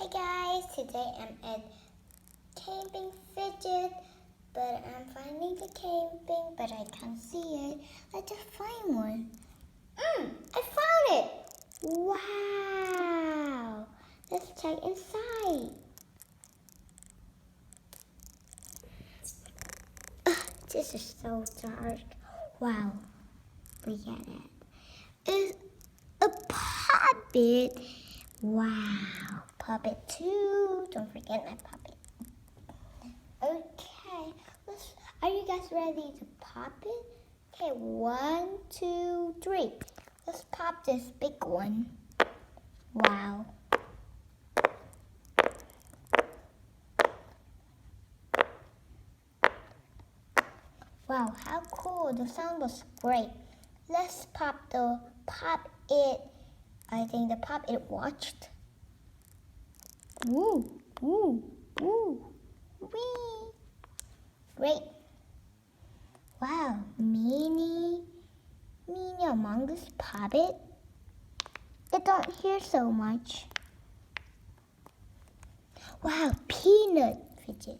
Hi guys, today I'm at camping fidget, but I'm finding the camping, but I can't see it. Let's just find one. I found it! Wow! Let's check inside. This is so dark. Wow, look at it. It's a puppet. Wow, puppet too. Don't forget my puppet. Okay, are you guys ready to pop it? Okay, 1, 2, 3. Let's pop this big one. Wow. Wow, how cool. The sound was great. Let's pop it. I think the pop it watched. Woo, woo, woo, wee. Great. Wow, Meanie Among Us puppet. It don't hear so much. Wow, Peanut fidget.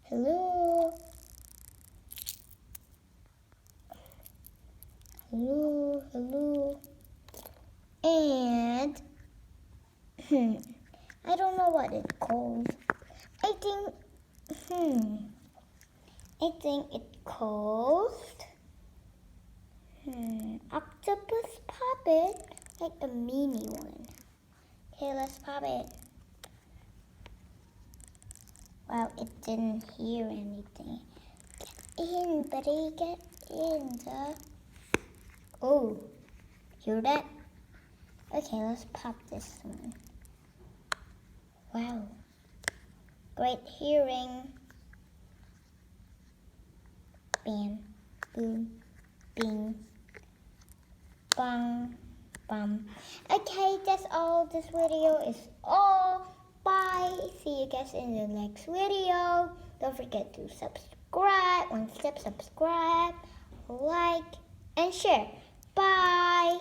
Hello. Hello, hello. And I don't know what it's called. I think it's called octopus puppet, like a mini one. Okay, let's pop it. Wow, it didn't hear anything. Get in, buddy, get in. Oh, hear that? Okay, let's pop this one. Wow, great hearing. Bam, boom, bing, bang, bam. Okay, that's all. This video is all. Bye. See you guys in the next video. Don't forget to subscribe. Subscribe, like, and share. Bye.